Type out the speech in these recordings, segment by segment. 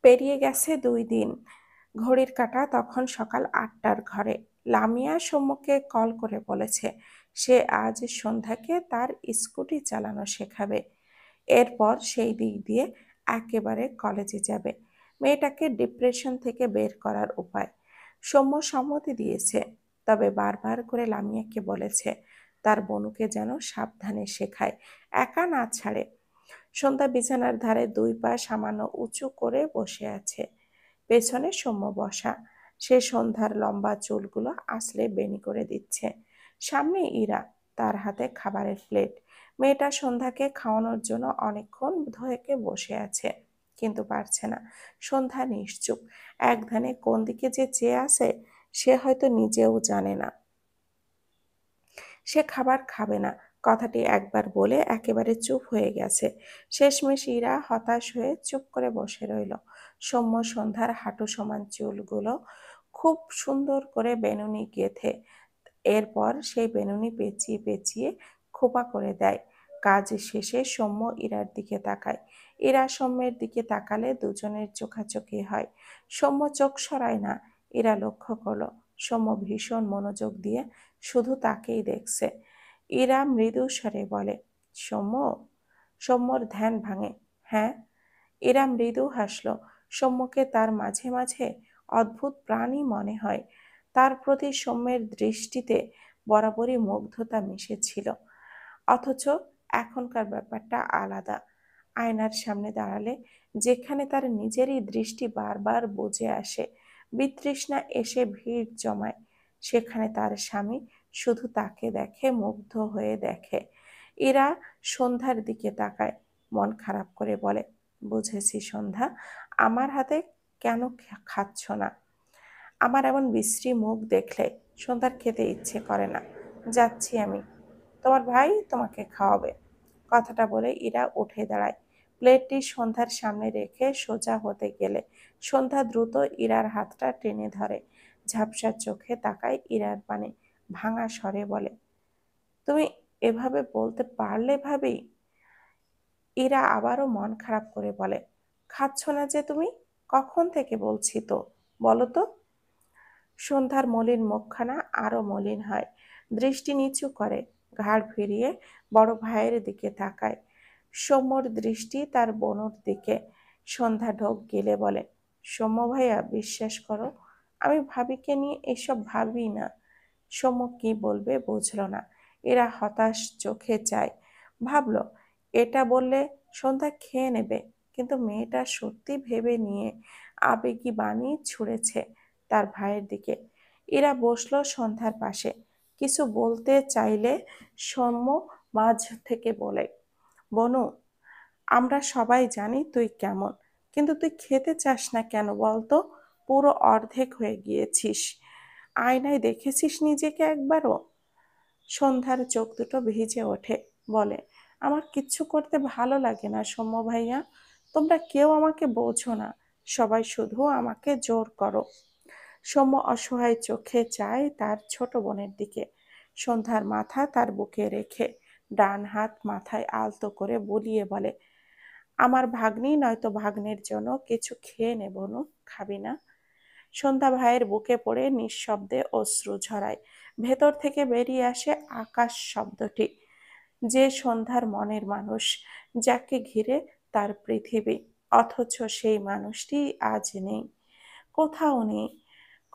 পেরিয়ে গেছে 2 দিন। ঘড়ির কাঁটা তখন সকাল 8টার ঘরে। লামিয়া সৌম্যকে কল করে বলেছে সে আজ সন্ধ্যাকে তার স্কুটি চালানো শেখাবে। এরপর সেই দিক দিয়ে একেবারে কলেজে যাবে। মেয়েটাকে ডিপ্রেশন থেকে বের করার উপায়। সৌম্য সম্মতি দিয়েছে, তবে বারবার করে লামিয়াকে বলেছে তার বনুকে যেন সাবধানে শেখায়, একা না ছাড়ে। সন্ধ্যা বিছানার ধারে 2 পা সামান্য উঁচু করে বসে আছে। পেছনে সৌম্য বসা। সে সন্ধ্যার লম্বা চুলগুলো আঁচলে বেনি করে দিচ্ছে। সামনে ইরা, তার হাতে খাবারের প্লেট। মেয়েটা সন্ধ্যাকে খাওয়ানোর জন্য অনেকক্ষণ ধরে বসে আছে, কিন্তু পারছে না। সন্ধ্যা নিশ্চুপ, এক ধ্যানে কোন দিকে যে চেয়ে আছে সে হয়তো নিজেও জানে না। সে খাবার খাবে না, কথাটি একবার বলে একেবারে চুপ হয়ে গেছে। শেষমেশ ইরা হতাশ হয়ে চুপ করে বসে রইল। সৌম্য সন্ধ্যার হাঁটু সমান চুলগুলো খুব সুন্দর করে বেনুনি গেঁথে, এরপর সেই বেনুনি পেঁচিয়ে পেঁচিয়ে খোপা করে দেয়। কাজ শেষে সৌম্য ইরার দিকে তাকায়। ইরা সৌম্যের দিকে তাকালে দুজনের চোখাচোখি হয়। সৌম্য চোখ সরায় না। ইরা লক্ষ্য করলো সৌম্য ভীষণ মনোযোগ দিয়ে শুধু তাকেই দেখছে। ইরা মৃদু স্বরে বলে, সৌম্য। সৌম্যর ধ্যান ভাঙে। হ্যাঁ। ইরা মৃদু হাসল। সৌম্যকে তার মাঝে মাঝে অদ্ভুত প্রাণী মনে হয়। তার প্রতি সৌম্যের দৃষ্টিতে বরাবরই মুগ্ধতা মিশেছিল, অথচ এখনকার ব্যাপারটা আলাদা। আয়নার সামনে দাঁড়ালে যেখানে তার নিজেরই দৃষ্টি বারবার বুজে আসে, বিতৃষ্ণা এসে ভিড় জমায়, সেখানে তার স্বামী শুধু তাকে দেখে, মুগ্ধ হয়ে দেখে। এরা সন্ধ্যার দিকে তাকায়, মন খারাপ করে বলে, বুঝেছি সন্ধ্যা, আমার হাতে কেন খাচ্ছ না? আমার এমন বিশ্রী মুখ দেখলে সন্ধ্যার খেতে ইচ্ছে করে না। যাচ্ছি আমি, তোমার ভাই তোমাকে খাওয়াবে। কথাটা বলে ইরা উঠে দাঁড়ায়। প্লেটটি সন্ধ্যার সামনে রেখে সোজা হতে গেলে সন্ধ্যা দ্রুত ইরার হাতটা টেনে ধরে। ঝাপসা চোখে তাকায় ইরার পানে, ভাঙা স্বরে বলে, তুমি এভাবে বলতে পারলে ভাবি? ইরা আবারও মন খারাপ করে বলে, খাচ্ছ না যে তুমি? কখন থেকে বলছি তো, বলো তো। সন্ধ্যার মলিন মুখখানা আরো মলিন হয়। দৃষ্টি নিচু করে, ঘাড় ফিরিয়ে বড় ভাইয়ের দিকে তাকায়। সৌম্যর দৃষ্টি তার বোনের দিকে। সন্ধ্যা ঢোক গিলে বলে, সৌম্য ভাইয়া, বিশ্বাস করো, আমি ভাবিকে নিয়ে এসব ভাবি না। সৌম্য কি বলবে বুঝল না। এরা হতাশ চোখে চায়। ভাবল এটা বললে সন্ধ্যা খেয়ে নেবে, কিন্তু মেয়েটা সত্যি ভেবে নিয়ে আবেগী বাণী ছুঁড়েছে তার ভাইয়ের দিকে। এরা বসলো সন্ধ্যার পাশে। কিছু বলতে চাইলে সৌম্য মাঝ থেকে বলে, বনু, আমরা সবাই জানি তুই কেমন, কিন্তু তুই খেতে চাস না কেন বলতো? পুরো অর্ধেক হয়ে গিয়েছিস। আয়নায় দেখেছিস নিজেকে একবারও? সন্ধ্যার চোখ দুটো ভিজে ওঠে, বলে, আমার কিচ্ছু করতে ভালো লাগে না সৌম্য ভাইয়া। তোমরা কেউ আমাকে বোঝো না, সবাই শুধু আমাকে জোর করো। সৌম্য অসহায় চোখে চায় তার ছোট বোনের দিকে। সন্ধ্যার মাথা তার বুকে রেখে ডান হাত মাথায় আলতো করে বুলিয়ে বলে, আমার ভাগ্নি নয়তো ভাগ্নের জন্য কিছু খেয়ে নে বনু, খাবি না? সন্ধ্যা ভাইয়ের বুকে পড়ে নিঃশব্দে অশ্রু ঝরায়। ভেতর থেকে বেরিয়ে আসে আকাশ শব্দটি। যে সন্ধ্যার মনের মানুষ, যাকে ঘিরে তার পৃথিবী, অথচ সেই মানুষটি আজ নেই, কোথাও নেই।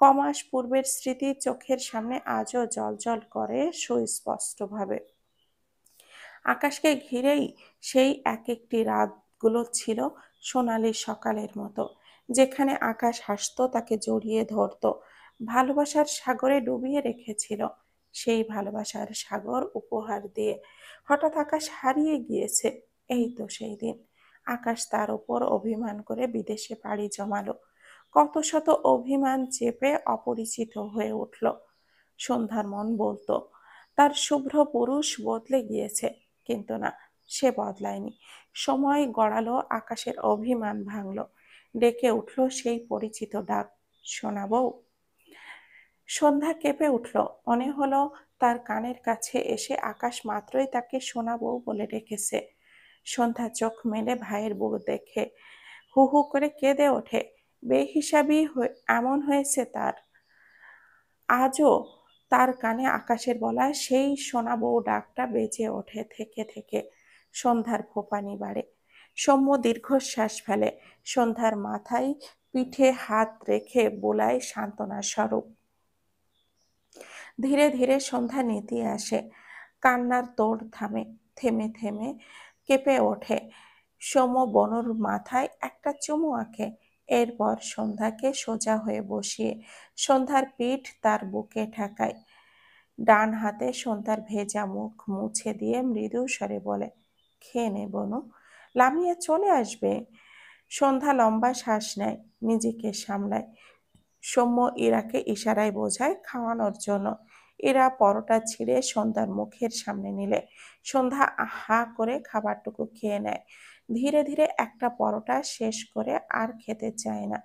কমাস পূর্বের স্মৃতি চোখের সামনে আজও জ্বলজ্বল করে সুস্পষ্টভাবে। আকাশকে ঘিরেই সেই এক একটি রাতগুলো ছিল সোনালি সকালের মতো, যেখানে আকাশ হাসতো, তাকে জড়িয়ে ধরত, ভালোবাসার সাগরে ডুবিয়ে রেখেছিল। সেই ভালোবাসার সাগর উপহার দিয়ে হঠাৎ আকাশ হারিয়ে গিয়েছে। এই তো সেই দিন আকাশ তার উপর অভিমান করে বিদেশে পাড়ি জমালো। কত শত অভিমান চেপে অপরিচিত হয়ে উঠল। সন্ধ্যার মন বলতো তার শুভ্র পুরুষ বদলে গিয়েছে, কিন্তু না, সে বদলায়নি। সময় গড়ালো, আকাশের অভিমান ভাঙলো, ডেকে উঠল সেই পরিচিত ডাক, সোনা বউ। সন্ধ্যা কেঁপে উঠল। মনে হলো তার কানের কাছে এসে আকাশ মাত্রই তাকে সোনা বউ বলে ডেকেছে। সন্ধ্যা চোখ মেলে ভাইয়ের বুক দেখে হু হু করে কেঁদে ওঠে। বেহিসাবি এমন হয়েছে তার। আজও তার কানে আকাশের বলা সেই সোনা বউ ডাকটা বেজে ওঠে থেকে থেকে। সন্ধ্যার ফোঁপানি বাড়ে। সৌম্য দীর্ঘশ্বাস ফেলে। সন্ধ্যার মাথায় পিঠে হাত রেখে বোলায় সান্ত্বনা স্বরূপ। ধীরে ধীরে সন্ধ্যা নেতিয়ে আসে। কান্নার তোড় থামে। থেমে থেমে কেঁপে ওঠে। সৌম্য বনুর মাথায় একটা চুমু আঁকে। এরপর সন্ধ্যাকে সোজা হয়ে বসিয়ে সন্ধ্যার পিঠ তার বুকে ঠেকায়। ডান হাতে সন্ধ্যার ভেজা মুখ মুছে দিয়ে মৃদু স্বরে বলে, খেয়ে নে বনু, লামিয়া চলে আসবে। সন্ধ্যা লম্বা শ্বাস নেয়, নিজেকে সামলায়। সৌম্য ইরাকে ইশারায় বোঝায় খাওয়ানোর জন্য। এরা পরোটা ছিঁড়ে সন্ধ্যার মুখের সামনে নিলে সন্ধ্যা হা করে খাবারটুকু খেয়ে নেয়। ধীরে ধীরে একটা পরোটা শেষ করে আর খেতে চায় না।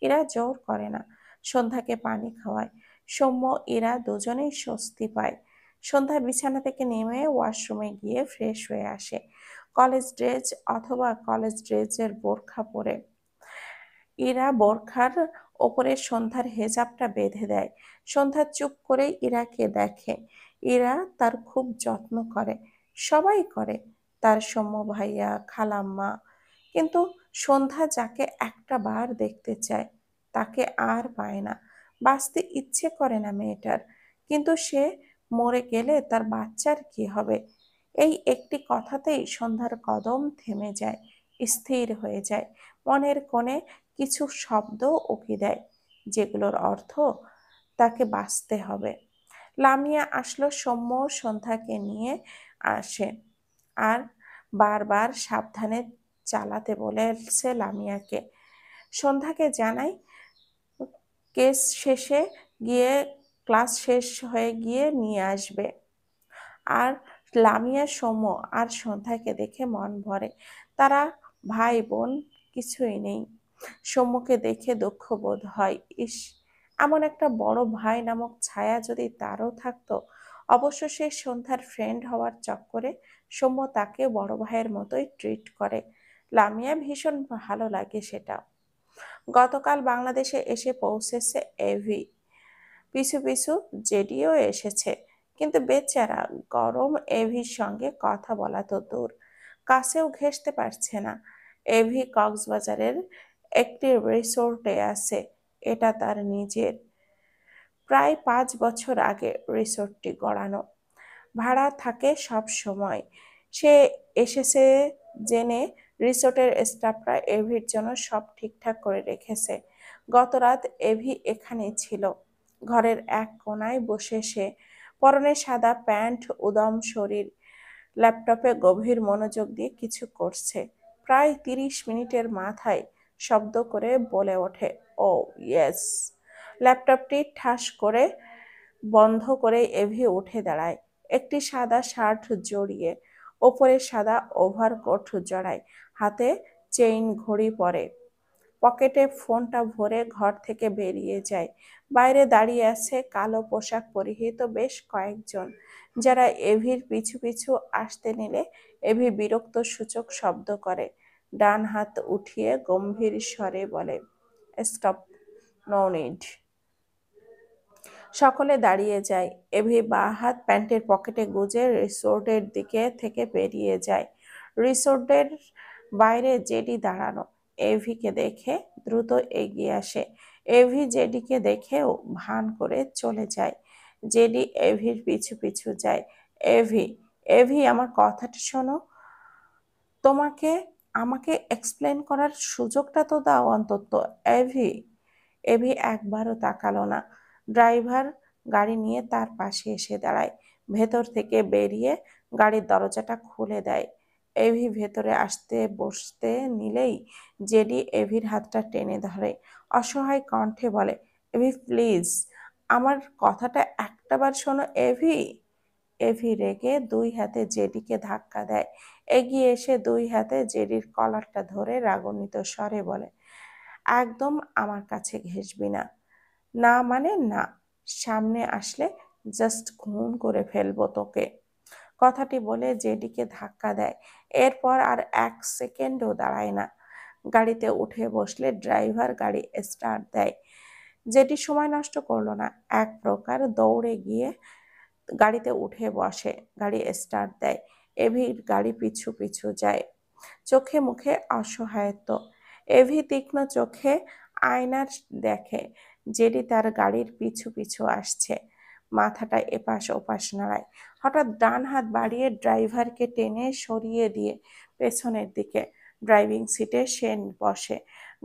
এরা জোর করে না, সন্ধ্যাকে পানি খাওয়ায়। সৌম্য এরা দুজনেই স্বস্তি পায়। সন্ধ্যা বিছানা থেকে নেমে ওয়াশরুমে গিয়ে ফ্রেশ হয়ে আসে। কলেজ ড্রেস অথবা কলেজ ড্রেসের বোরখা পরে ইরা বোরখার ওপরে সন্ধ্যার হেজাবটা বেঁধে দেয়। সন্ধ্যা চুপ করে ইরাকে দেখে। ইরা তার খুব যত্ন করে, সবাই করে, তার সৌম্য ভাইয়া, খালাম্মা। কিন্তু সন্ধ্যা যাকে একটা বার দেখতে চায় তাকে আর পায় না। বাঁচতে ইচ্ছে করে না মেয়েটার। কিন্তু সে মরে গেলে তার বাচ্চার কি হবে? এই একটি কথাতেই সন্ধ্যার কদম থেমে যায়, স্থির হয়ে যায়। মনের কোণে কিছু শব্দ উকি দেয়, যেগুলোর অর্থ তাকে বাঁচতে হবে। লামিয়া আসলো। সৌম্য সন্ধ্যাকে নিয়ে আসে আর বারবার সাবধানে চালাতে বলেছে লামিয়াকে। সন্ধ্যাকে জানাই কেস শেষে গিয়ে ক্লাস শেষ হয়ে গিয়ে নিয়ে আসবে। আর লামিয়া, সৌম্য আর সন্ধ্যাকে দেখে মন ভরে। তারা ভাই বোন কিছুই নেই। সৌম্যকে দেখে দুঃখ বোধ হয়। ইস, এমন একটা বড় ভাই নামক ছায়া যদি তারও থাকতো। অবশ্য সে সন্ধ্যার ফ্রেন্ড হওয়ার চক্করে সৌম্য তাকে বড় ভাইয়ের মতোই ট্রিট করে। লামিয়া ভীষণ ভালো লাগে সেটা। গতকাল বাংলাদেশে এসে পৌঁছেছে এভি। পিছু পিছু জেডিও এসেছে। কিন্তু বেচারা গরম এভির সঙ্গে কথা বলা তো দূর, কাছেও ঘেঁষতে পারছে না। এভি কক্সবাজারের একটি রিসোর্টে আছে। এটা তার নিজের। প্রায় 5 বছর আগে রিসোর্টটি গড়ানো। ভাড়া থাকে সব সময়। সে এসেছে জেনে রিসোর্টের স্টাফরা এভির জন্য সব ঠিকঠাক করে রেখেছে। গতরাত এভি এখানেই ছিল। ঘরের এক কোণায় বসে সে, পরনে সাদা প্যান্ট, উদম শরীর, ল্যাপটপে গভীর মনোযোগ দিয়ে কিছু করছে। প্রায় 30 মিনিটের মাথায় শব্দ করে বলে ওঠে, ও ইয়েস। ল্যাপটপটি ঠাস করে বন্ধ করে এভি উঠে দাঁড়ায়। একটি সাদা শার্ট জড়িয়ে, ওপরে সাদা ওভারকোট জড়ায়, হাতে চেইন ঘড়ি পরে, পকেটে ফোনটা ভরে ঘর থেকে বেরিয়ে যায়। বাইরে দাঁড়িয়ে আছে কালো পোশাক পরিহিত বেশ কয়েকজন, যারা এভির পিছু পিছু আসতে নিলে এভি বিরক্ত সূচক শব্দ করে। ডান হাত উঠিয়ে গম্ভীর স্বরে বলে, স্টপ, নো নিড। সকলে দাঁড়িয়ে যায়। এভি বাঁ হাত প্যান্টের পকেটে গুজে রিসোর্টের দিকে থেকে বেরিয়ে যায়। রিসোর্টের বাইরে জেডি দাঁড়ানো। এভিকে দেখে দ্রুত এগিয়ে আসে। এভি জেডিকে দেখেও ভান করে চলে যায়। জেডি এভির পিছু পিছু যায়। এভি, এভি আমার কথাটা শোনো। তোমাকে আমাকে এক্সপ্লেন করার সুযোগটা তো দাও অন্তত। এভি। এভি একবারও তাকালো না। ড্রাইভার গাড়ি নিয়ে তার পাশে এসে দাঁড়ায়। ভেতর থেকে বেরিয়ে গাড়ির দরজাটা খুলে দেয়। এভি ভেতরে আসতে বসতে নিলেই জেডি এভির হাতটা টেনে ধরে। অসহায় কণ্ঠে বলে, এভি প্লিজ, আমার কথাটা একটাবার শোনো এভি। এভি রেগে দুই হাতে জেডিকে ধাক্কা দেয়। এগিয়ে এসে দুই হাতে জেডির কলারটা ধরে রাগান্বিত স্বরে বলে, একদম আমার কাছে ঘেঁষবি না। না মানে না। সামনে আসলে জাস্ট খুন করে ফেলবো তোকে। কথাটি বলে জেডিকে ধাক্কা দেয়। এরপর আর 1 সেকেন্ডও দাঁড়ায় না। গাড়িতে উঠে বসলে ড্রাইভার গাড়ি স্টার্ট দেয়। যেটি সময় নষ্ট করলো না, এক প্রকার দৌড়ে গিয়ে গাড়িতে উঠে বসে, গাড়ি স্টার্ট দেয়। এভির গাড়ি পিছু পিছু যায়, চোখে মুখে অসহায়ত্ব। এভি তীক্ষ্ণ চোখে আয়নার দেখে জেডি তার গাড়ির পিছু পিছু আসছে, মাথাটা এপাশ ওপাশ নাড়ায়। হঠাৎ ডান হাত বাড়িয়ে ড্রাইভারকে টেনে সরিয়ে দিয়ে পেছনের দিকে ড্রাইভিং সিটে সে বসে।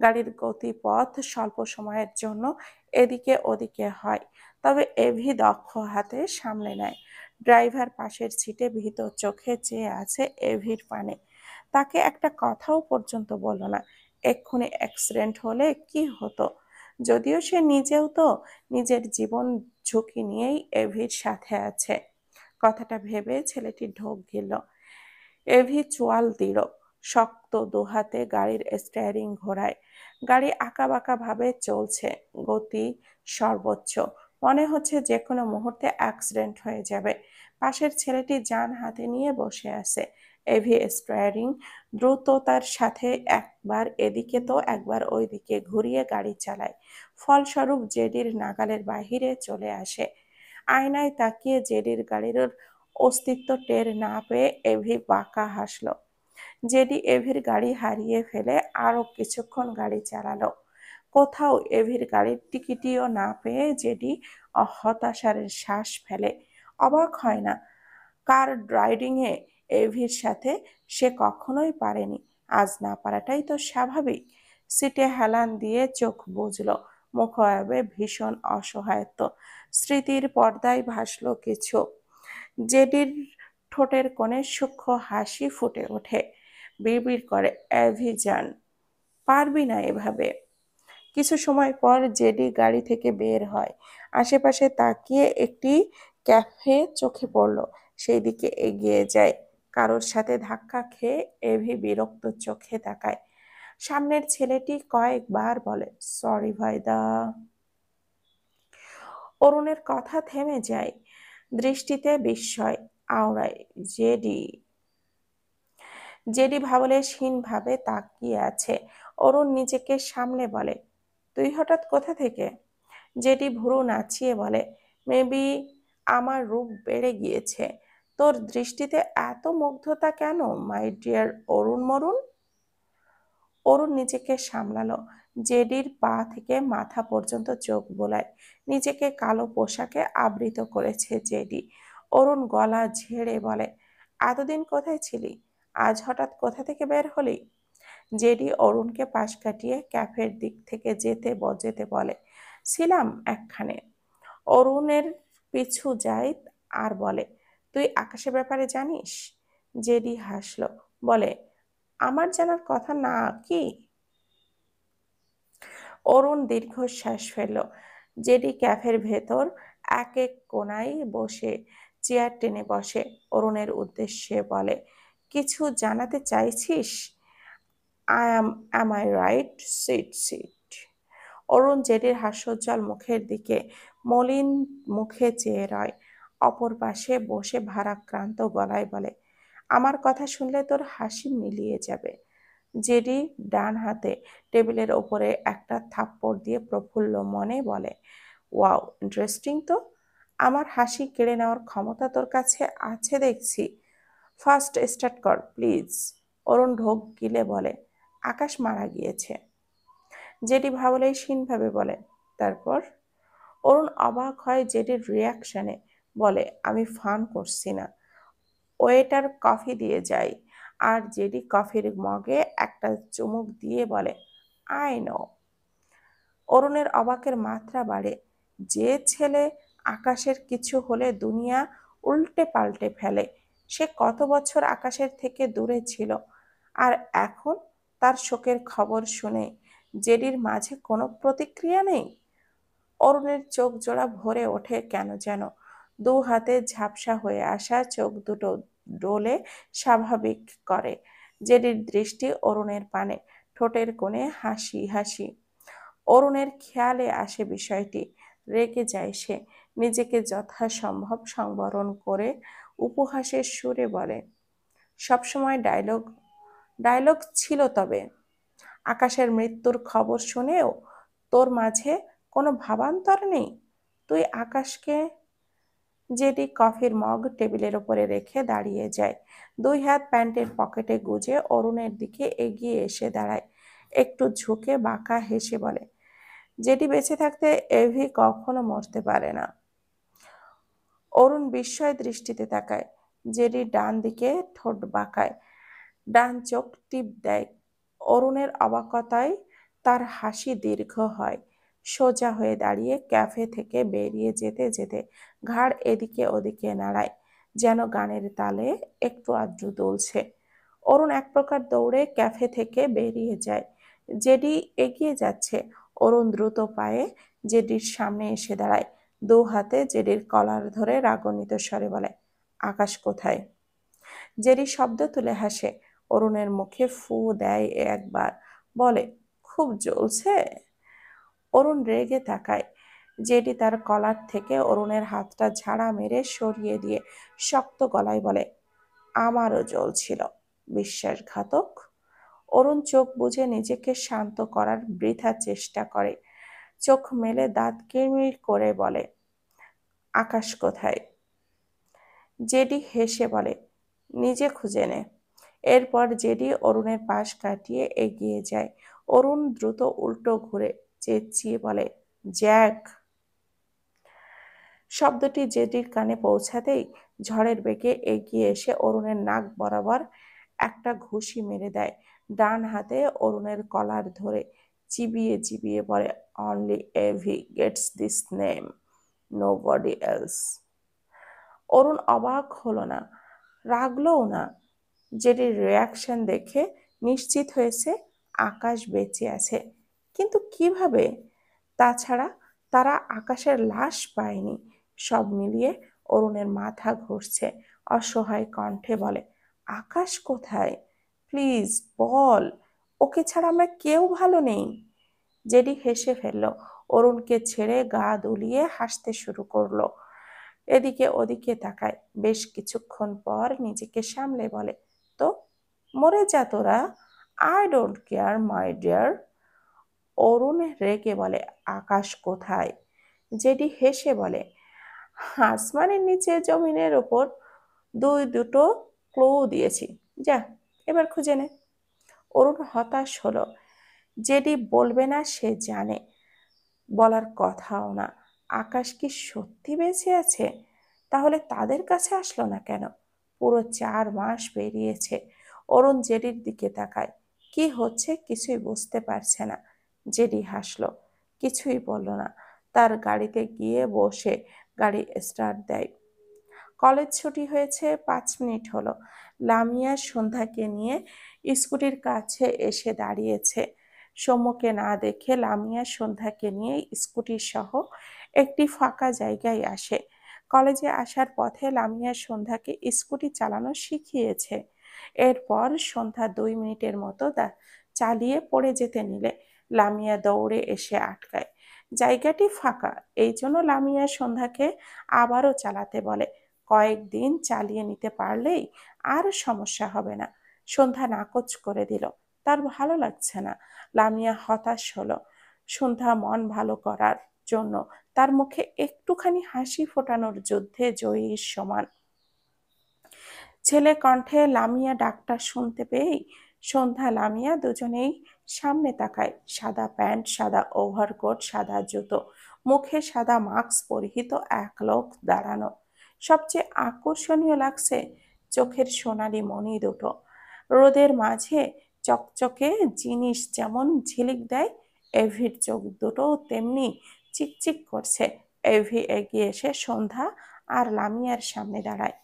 গাড়ির গতিপথ স্বল্প সময়ের জন্য এদিকে ওদিকে হয়, তবে এভি দক্ষ হাতে সামলে নেয়। ড্রাইভার পাশের সিটে ভীত চোখে চেয়ে আছে এভির পানে। তাকে একটা কথাও পর্যন্ত বলল না এক্ষুনি অ্যাক্সিডেন্ট হলে কি হতো। যদিও সে নিজেও তো নিজের জীবন ঝুঁকি নিয়েই এভির সাথে আছে। কথাটা ভেবে ছেলেটি ঢোক গেল। এভি চোয়াল দিল, শক্ত দুহাতে গাড়ির স্টিয়ারিং ঘোরায়। গাড়ি আঁকাবাঁকা ভাবে চলছে, গতি সর্বোচ্চ। মনে হচ্ছে যে কোনো মুহূর্তে অ্যাক্সিডেন্ট হয়ে যাবে। পাশের ছেলেটি যান হাতে নিয়ে বসে আছে। এভি স্টিয়ারিং দ্রুততার সাথে একবার এদিকে তো একবার ওইদিকে ঘুরিয়ে গাড়ি চালায়। ফলস্বরূপ জেডির নাগালের বাহিরে চলে আসে। আয়নায় তাকিয়ে জেডির গাড়ির অস্তিত্ব টের না পেয়ে এভি বাঁকা হাসল। জেডি এভির গাড়ি হারিয়ে ফেলে আরো কিছুক্ষণ গাড়ি চালালো। কোথাও এভির গাড়ির টিকিটিও না পেয়ে জেডি হতাশার শ্বাস ফেলে। অবাক হয় না, কার ড্রাইভিংয়ে এভির সাথে সে কখনোই পারেনি, আজ না পারাটাই তো স্বাভাবিক। সিটে হেলান দিয়ে চোখ বুজল, মুখাবে ভীষণ অসহায়ত্ব। স্মৃতির পর্দায় ভাসল কিছু। জেডির ঠোঁটের কোণে সূক্ষ্ম হাসি ফুটে ওঠে, বিড়বিড় করে, অ্যাভিজান, পারবি না এভাবে। কিছু সময় পর জেডি গাড়ি থেকে বের হয়, আশেপাশে তাকিয়ে একটি ক্যাফে চোখে পড়ল, সেই দিকে এগিয়ে যায়। কারোর সাথে ধাক্কা খেয়ে এভি বিরক্ত চোখে তাকায়। সামনের ছেলেটি কয়েকবার বলে, সরি ভাইদা। অরুণের কথা থেমে যায়, দৃষ্টিতে বিস্ময় আওড়ায়। জেডি জেডি ভাবলেশহীনভাবে তাকিয়ে আছে। অরুণ নিজেকে সামলে বলে, তুই হঠাৎ কোথা থেকে? জেডি ভুরু নাচিয়ে বলে, মেবি আমার রূপ বেড়ে গিয়েছে। তোর দৃষ্টিতে এত মুগ্ধতা কেন মাই ডিয়ার অরুণ মরুণ? অরুণ নিজেকে সামলালো। জেডির পা থেকে মাথা পর্যন্ত চোখ বোলায়। নিজেকে কালো পোশাকে আবৃত করেছে জেডি। অরুণ গলা ঝেড়ে বলে, এতদিন কোথায় ছিলি? আজ হঠাৎ কোথা থেকে বের হলি? জেডি অরুণকে পাশ কাটিয়ে ক্যাফের দিক থেকে যেতে বলে, ছিলাম একখানে। অরুণের পিছু যায় আর বলে, তুই আকাশের ব্যাপারে জানিস? জেডি হাসলো, বলে, আমার জানার কথা না কি? অরুণ দীর্ঘশ্বাস ফেলল। জেডি ক্যাফের ভেতর এক এক কোনায় বসে চেয়ার টেনে বসে। অরুণের উদ্দেশ্যে বলে, কিছু জানাতে চাইছিস? Am I right? Sit sit. Arun জেডির হাস্যোজ্জ্বল মুখের দিকে মলিন মুখে চেয়ে রয়। অপর পাশে বসে ভারাক্রান্ত গলায় বলে, আমার কথা শুনলে তোর হাসি মিলিয়ে যাবে। জেডি ডান হাতে টেবিলের ওপরে একটা থাপ্পড় দিয়ে প্রফুল্ল মনে বলে, ওয়াও, ইন্টারেস্টিং তো। আমার হাসি কেড়ে নেওয়ার ক্ষমতা তোর কাছে আছে দেখছি। ফার্স্ট স্টার্ট কর প্লিজ। অরুণ ঢোক গিলে বলে, আকাশ মারা গিয়েছে। জেডি ভাবলেশহীনভাবে বলে, তারপর? অরুণ অবাক হয় জেডির রিয়াকশনে, বলে, আমি ফান করছি না। ওয়েটার কফি দিয়ে যায়। আর জেডি কফির মগে একটা চুমুক দিয়ে বলে, আই নো। অরুণের অবাকের মাত্রা বাড়ে। যে ছেলে আকাশের কিছু হলে দুনিয়া উল্টে পাল্টে ফেলে, সে কত বছর আকাশের থেকে দূরে ছিল, আর এখন তার শোকের খবর শুনে জেডির মাঝে কোনো প্রতিক্রিয়া নেই। অরুণের চোখ জোড়া ভরে ওঠে কেন যেন। দু হাতে ঝাপসা হয়ে আসা চোখ দুটো ডোলে স্বাভাবিক করে। জেডির দৃষ্টি অরুণের পানে, ঠোঁটের কোণে হাসি হাসি। অরুণের খেয়ালে আসে বিষয়টি, রেগে যায় সে। নিজেকে যথাসম্ভব সংবরণ করে উপহাসের সুরে বলে, সবসময় ডায়লগ ডায়লগ ছিল তবে। আকাশের মৃত্যুর খবর শুনেও তোর মাঝে কোনো ভাবান্তর নেই? তুই আকাশকে। জেডি কফির মগ টেবিলের উপরে রেখে দাঁড়িয়ে যায়। দুই হাত প্যান্টের পকেটে গুজে অরুণের দিকে এগিয়ে এসে দাঁড়ায়। একটু ঝুঁকে বাঁকা হেসে বলে, জেডি বেঁচে থাকতে এভি কখনো মরতে পারে না। অরুণ বিস্ময় দৃষ্টিতে তাকায়। জেডি ডান দিকে ঠোঁট বাঁকায়, ডান চোখ টিপ দেয়। অরুণের অবাকতায় তার হাসি দীর্ঘ হয়। সোজা হয়ে দাঁড়িয়ে ক্যাফে থেকে বেরিয়ে যেতে যেতে ঘাড় এদিকে ওদিকে নাড়ায়, যেন গানের তালে একটু আদ্র দুলছে। অরুণ এক প্রকার দৌড়ে ক্যাফে থেকে বেরিয়ে যায়। জেডি এগিয়ে যাচ্ছে। অরুণ দ্রুত পায়ে জেডির সামনে এসে দাঁড়ায়। দু হাতে জেডির কলার ধরে রাগান্বিত স্বরে বলে, আকাশ কোথায়? জেরি শব্দ তুলে হাসে। অরুণের মুখে ফু দেয় একবার, বলে, খুব জ্বলছে? অরুণ রেগে তাকায়। জেডি তার কলার থেকে অরুণের হাতটা ঝাড়া মেরে সরিয়ে দিয়ে শক্ত গলায় বলে, আমারও জ্বলছিল, বিশ্বাসঘাতক। অরুণ চোখ বুজে নিজেকে শান্ত করার বৃথা চেষ্টা করে। চোখ মেলে দাঁত কিরমির করে বলে, আকাশ কোথায়? জেডি হেসে বলে, নিজে খুঁজে নে। এরপর জেডি অরুণের পাশ কাটিয়ে এগিয়ে যায়। অরুণ দ্রুত উল্টো ঘুরে চেঁচিয়ে বলে, জ্যাক। শব্দটি জেডির কানে পৌঁছাতেই ঝড়ের বেগে এগিয়ে এসে অরুণের নাক বরাবর একটা ঘুষি মেরে দেয়। ডান হাতে অরুণের কলার ধরে চিবিয়ে চিবিয়ে বলে, only AV gets this name, nobody else. Arun অবাক হলো না, রাগলও না। জেডির রিয়াকশন দেখে নিশ্চিত হয়েছে আকাশ বেঁচে আছে, কিন্তু কিভাবে? তাছাড়া তারা আকাশের লাশ পায়নি। সব মিলিয়ে অরুণের মাথা ঘুরছে। অসহায় কণ্ঠে বলে, আকাশ কোথায়? প্লিজ বল, ওকে ছাড়া আমরা কেউ ভালো নেই। জেডি হেসে ফেলল। অরুণকে ছেড়ে গা দুলিয়ে হাসতে শুরু করলো। এদিকে ওদিকে তাকায়। বেশ কিছুক্ষণ পর নিজেকে সামলে বলে, তো মরে যা তোরা, I don't care my dear. Arun রেগে বলে, আকাশ কোথায়? জেডি হেসে বলে, আসমানের নিচে জমিনের ওপর, দুটো ক্লু দিয়েছি, যা এবার খুঁজে নে। অরুণ হতাশ হলো। জেডি বলবে না সে জানে, বলার কথাও না। আকাশ কি সত্যি বেঁচে আছে? তাহলে তাদের কাছে আসলো না কেন? পুরো 4 মাস পেরিয়েছে। অরুণ জেডির দিকে তাকায়। কি হচ্ছে কিছুই বুঝতে পারছে না। জেডি হাসলো, কিছুই বলল না। তার গাড়িতে গিয়ে বসে গাড়ি স্টার্ট দেয়। কলেজ ছুটি হয়েছে 5 মিনিট হলো। লামিয়া সন্ধ্যাকে নিয়ে স্কুটির কাছে এসে দাঁড়িয়েছে। সম্মুখে না দেখে লামিয়া সন্ধ্যাকে নিয়ে স্কুটি সহ একটি ফাঁকা জায়গায় আসে। কলেজে আসার পথে লামিয়া সন্ধ্যাকে স্কুটি চালানো শিখিয়েছে। এরপর সন্ধ্যা 2 মিনিটের মতো চালিয়ে পড়ে যেতে নিলে লামিয়া দৌড়ে এসে আটকায়। জায়গাটি ফাঁকা, এই জন্য লামিয়া সন্ধ্যাকে আবারও চালাতে বলে। কয়েকদিন চালিয়ে নিতে পারলেই আর সমস্যা হবে না। সন্ধ্যা নাকচ করে দিল, তার ভালো লাগছে না। লামিয়া হতাশ হলো। সন্ধ্যা মন ভালো করার জন্য তার মুখে একটুখানি হাসি ফোটানোর যুদ্ধে জয়ীর সমান। ছেলে কণ্ঠে লামিয়া ডাকটা শুনতে পেয়েই সন্ধ্যা লামিয়া দুজনেই সামনে তাকায়। সাদা প্যান্ট, সাদা ওভারকোট, সাদা জুতো, মুখে সাদা মাস্ক পরিহিত এক লোক দাঁড়ানো। সবচেয়ে আকর্ষণীয় লাগছে চোখের সোনালি মণি দুটো। রোদের মাঝে চকচকে জিনিস যেমন ঝিলিক দেয়, এভির চোখ দুটো তেমনি চিকচিক করছে। এভি এগিয়ে এসে সন্ধ্যা আর লামিয়ার সামনে দাঁড়ায়।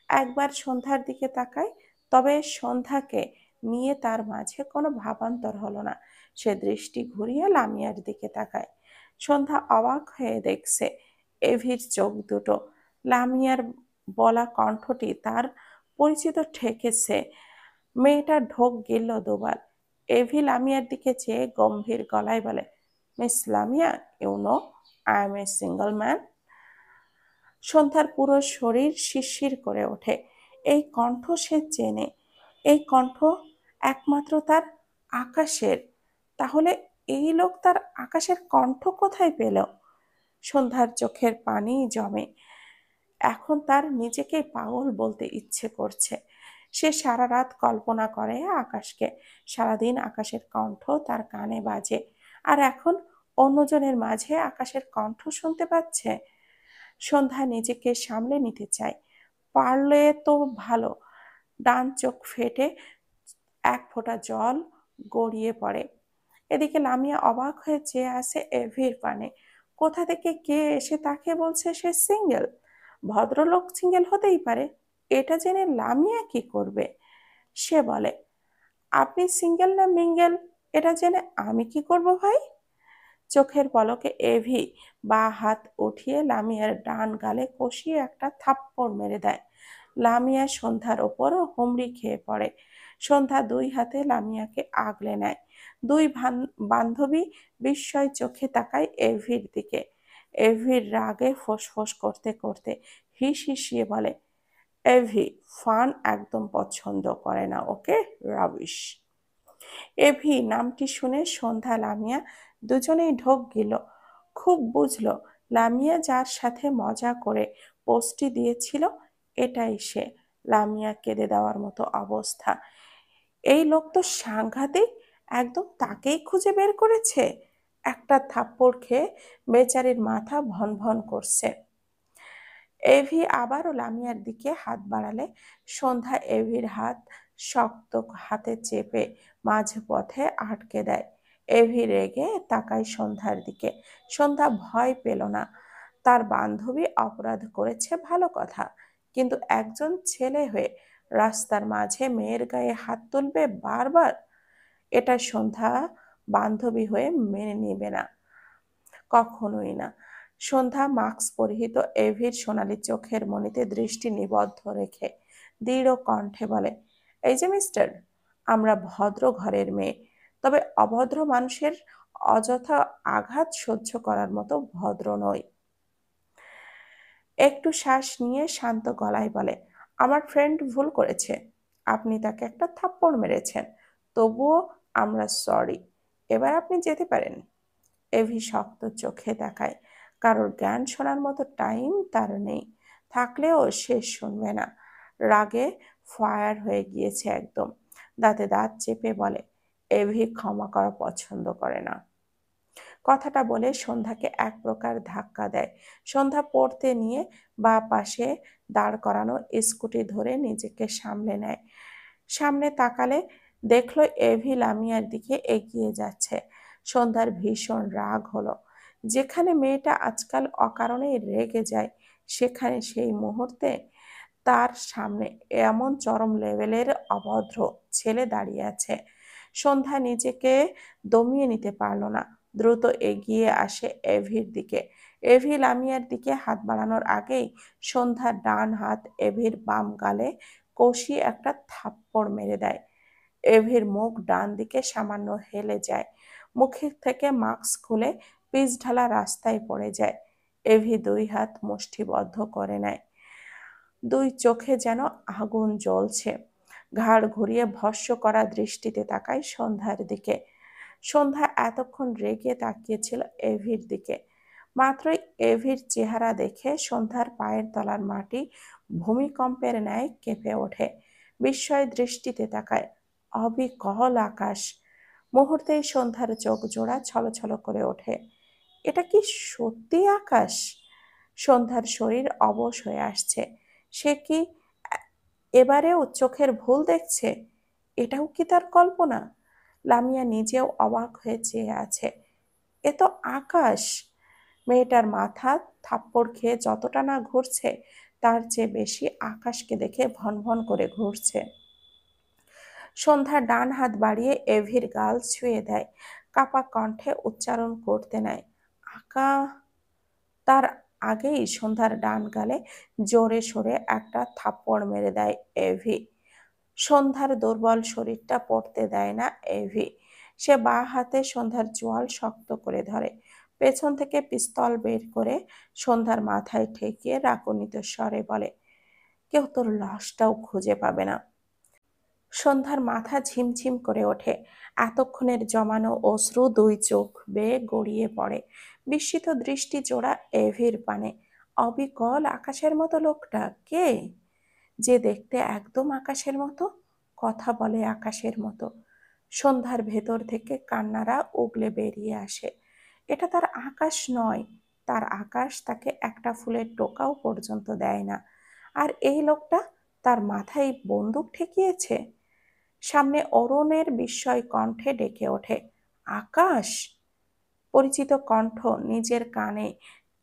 একবার সন্ধ্যার দিকে তাকায়, তবে সন্ধ্যাকে নিয়ে তার মাঝে কোনো ভাবান্তর হলো না। সে দৃষ্টি ঘুরিয়ে লামিয়ার দিকে তাকায়। সন্ধ্যা অবাক হয়ে দেখছে এভির চোখ দুটো। লামিয়ার বলা কণ্ঠটি তার পরিচিত ঠেকেছে। মেয়েটা ঢোক গিলল দুবার। এভি লামিয়ার দিকে চেয়ে গম্ভীর গলায় বলে, Miss Lamia, you know I am a single man. সন্ধ্যার পুরো শরীর শিরশির করে ওঠে। এই কণ্ঠ সে চেনে। এই কণ্ঠ একমাত্র তার আকাশের। তাহলে এই লোক তার আকাশের কণ্ঠ কোথায় পেল? সন্ধ্যার চোখের পানি জমে। এখন তার নিজেকে পাগল বলতে ইচ্ছে করছে। সে সারা রাত কল্পনা করে আকাশকে, সারাদিন আকাশের কণ্ঠ তার কানে বাজে, আর এখন অন্যজনের মাঝে আকাশের কণ্ঠ শুনতে পাচ্ছে। সন্ধ্যা নিজেকে সামলে নিতে চায়, পারলে তো ভালো। ডান চোখ ফেটে এক ফোঁটা জল গড়িয়ে পড়ে। এদিকে লামিয়া অবাক হয়ে চেয়ে আছে এভির পানে। কোথা থেকে কে এসে তাকে বলছে সে সিঙ্গেল? ভদ্রলোক সিঙ্গেল হতেই পারে, এটা জেনে লামিয়া কি করবে? সে বলে, আপনি সিঙ্গেল না মিঙ্গেল এটা জেনে আমি কি করব ভাই? চোখের পলকে এভি বা হাত উঠিয়ে লামিয়ার ডান গালে কষিয়ে একটা থাপ্পড় মেরে দেয়। লামিয়া সন্ধ্যার ওপর হুমড়ি খেয়ে পড়ে। সন্ধ্যা দুই হাতে লামিয়াকে আগলে নেয়। দুই বান্ধবী বিস্ময় চোখে তাকায় এভির দিকে। এভির রাগে ফোঁস করতে করতে হিসিয়ে বলে, এভি ফান একদম পছন্দ করে না, ওকে? রাবিশ। এভি নামটি শুনে সন্ধ্যা লামিয়া দুজনেই ঢোক গেল। খুব বুঝলো লামিয়া যার সাথে মজা করে পোস্টটি দিয়েছিল এটাই সে। লামিয়া কেঁদে দেওয়ার মতো অবস্থা। এই লোক তো সাংঘাতিক, একদম তাকেই খুঁজে বের করেছে। একটা থাপ্পড় খেয়ে বেচারির মাথা ভন ভন করছে। এভি আবারও লামিয়ার দিকে হাত বাড়ালে সন্ধ্যা এভির হাত শক্ত হাতে চেপে মাঝপথে আটকে দেয়। এভি রেগে তাকায় সন্ধ্যার দিকে। সন্ধ্যা ভয় পেল না। তার বান্ধবী অপরাধ করেছে ভালো কথা, কিন্তু একজন ছেলে হয়ে রাস্তার মাঝে মেয়ের গায়ে হাত তুলবে বারবার? এটা সন্ধ্যা বান্ধবী হয়ে মেনে নেবে না, কখনোই না। সন্ধ্যা মাস্ক পরিহিত এভির সোনালী চোখের মনিতে দৃষ্টি নিবদ্ধ রেখে দৃঢ় কণ্ঠে বলে, এই যে মিস্টার, আমরা ভদ্র ঘরের মেয়ে, তবে অভদ্র মানুষের অযথা আঘাত সহ্য করার মতো ভদ্র নই। একটু শ্বাস নিয়ে শান্ত গলায় বলে, আমার ফ্রেন্ড ভুল করেছে, আপনি তাকে একটা থাপ্পড় মেরেছেন, তবুও আমরা সরি। এবার আপনি যেতে পারেন। এভি শক্ত চোখে তাকায়। কারোর জ্ঞান শোনার মতো টাইম তার নেই, থাকলেও সে শুনবে না। রাগে ফায়ার হয়ে গিয়েছে একদম। দাঁতে দাঁত চেপে বলে, এভি ক্ষমা করা পছন্দ করে না। কথাটা বলে সন্ধ্যাকে এক প্রকার ধাক্কা দেয়। সন্ধ্যা পড়তে নিয়ে বা পাশে দাঁড় করানো স্কুটি ধরে নিজেকে সামলে নেয়। সামনে তাকালে দেখলো এভি লামিয়ার দিকে এগিয়ে যাচ্ছে। সন্ধ্যার ভীষণ রাগ হলো। যেখানে মেয়েটা আজকাল অকারণেই রেগে যায়, সেখানে সেই মুহূর্তে তার সামনে এমন চরম লেভেলের অভদ্র ছেলে দাঁড়িয়ে আছে। সন্ধ্যা নিজেকে দমিয়ে নিতে পারল না, দ্রুত এগিয়ে আসে এভির দিকে। এভি লামিয়ার দিকে হাত বাড়ানোর আগেই সন্ধ্যার ডান হাত এভির বাম গালে কষিয়ে একটা থাপ্পড় মেরে দেয়। এভির মুখ ডান দিকে সামান্য হেলে যায়। মুখের থেকে মাস্ক খুলে পিচ ঢালা রাস্তায় পড়ে যায়। এভি দুই হাত মুষ্টিবদ্ধ করে নেয়। দুই চোখে যেন আগুন জ্বলছে। ঘাড় ঘুরিয়ে ভস্ম করা দৃষ্টিতে তাকায় সন্ধ্যার দিকে। সন্ধ্যা এতক্ষণ রেগে তাকিয়েছিল এভির দিকে। মাত্রই এভির চেহারা দেখে সন্ধ্যার পায়ের তলার মাটি ভূমিকম্পের ন্যায় কেঁপে ওঠে। বিস্ময় দৃষ্টিতে তাকায়। অবিকল আকাশ। মুহূর্তেই সন্ধ্যার চোখ জোড়া ছলছল করে ওঠে। এটা কি সত্যি আকাশ? সন্ধ্যার শরীর অবশ হয়ে আসছে। সে কি এবারেও চোখের ভুল দেখছে? এটাও কি তার কল্পনা? লামিয়া নিজেও অবাক হয়ে চেয়ে আছে। এ তো আকাশ। মেয়েটার মাথা থাপ্পড় খেয়ে যতটা না ঘুরছে, তার চেয়ে বেশি আকাশকে দেখে ভন ভন করে ঘুরছে। সন্ধ্যা ডান হাত বাড়িয়ে এভির গাল ছুঁয়ে দেয়। কাপা কণ্ঠে উচ্চারণ করতে নেয়, আকা। তার আগেই সন্ধ্যার ডান গালে জোরে সোরে একটা থাপ্পড় মেরে দেয় এভি। সন্ধ্যার দুর্বল শরীরটা পড়তে দেয় না এভি। সে বাঁ হাতে সন্ধ্যার চোয়াল শক্ত করে ধরে। পেছন থেকে পিস্তল বের করে সন্ধ্যার মাথায় ঠেকিয়ে রাগান্বিত স্বরে বলে, কেউ তোর লাশটাও খুঁজে পাবে না। সন্ধ্যার মাথা ঝিমঝিম করে ওঠে। এতক্ষণের জমানো অশ্রু দুই চোখ বেয়ে গড়িয়ে পড়ে। বিস্মিত দৃষ্টি জোড়া এভির পানে। অবিকল আকাশের মতো লোকটা কে? যে দেখতে একদম আকাশের মতো, কথা বলে আকাশের মতো। সন্ধ্যার ভেতর থেকে কান্নারা উগলে বেরিয়ে আসে। এটা তার আকাশ নয়, তার আকাশ তাকে একটা ফুলের টোকাও পর্যন্ত দেয় না। আর এই লোকটা তার মাথায় বন্দুক ঠেকিয়েছে। সামনে অরুণের বিস্ময় কণ্ঠে ডেকে ওঠে, আকাশ! পরিচিত কণ্ঠ নিজের কানে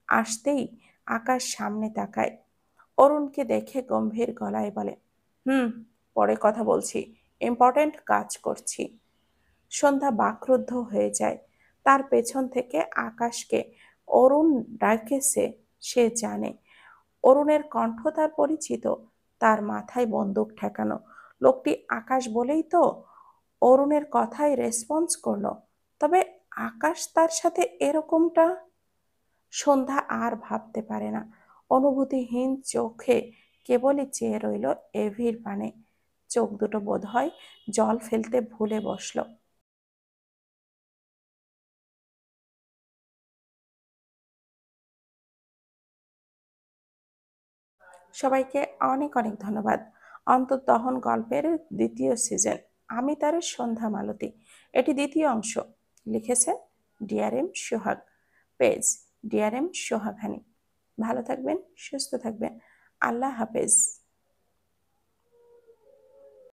আসতেই আকাশ সামনে তাকায়। অরুণকে দেখে গম্ভীর গলায় বলে, হুম, পরে কথা বলছি, ইম্পর্ট্যান্ট কাজ করছি। সন্ধ্যা বাকরুদ্ধ হয়ে যায়। তার পেছন থেকে আকাশকে অরুণ ডাকেছে, সে জানে অরুণের কণ্ঠ তার পরিচিত। তার মাথায় বন্দুক ঠেকানো লোকটি আকাশ বলেই তো অরুণের কথায় রেসপন্স করলো। তবে আকাশ তার সাথে এরকমটা? সন্ধ্যা আর ভাবতে পারে না। অনুভূতিহীন চোখে কেবলই চেয়ে রইল এভির পানে। চোখ দুটো বোধহয় জল ফেলতে ভুলে বসল। সবাইকে অনেক অনেক ধন্যবাদ। অন্তর্দহন গল্পের দ্বিতীয় সিজন, আমি তার সন্ধ্যা মালতী, এটি দ্বিতীয় অংশ। লিখেছেন ডিআরএম সোহাগ, পেজ ডিআরএম সোহাগানি। ভালো থাকবেন, সুস্থ থাকবেন। আল্লাহ হাফেজ।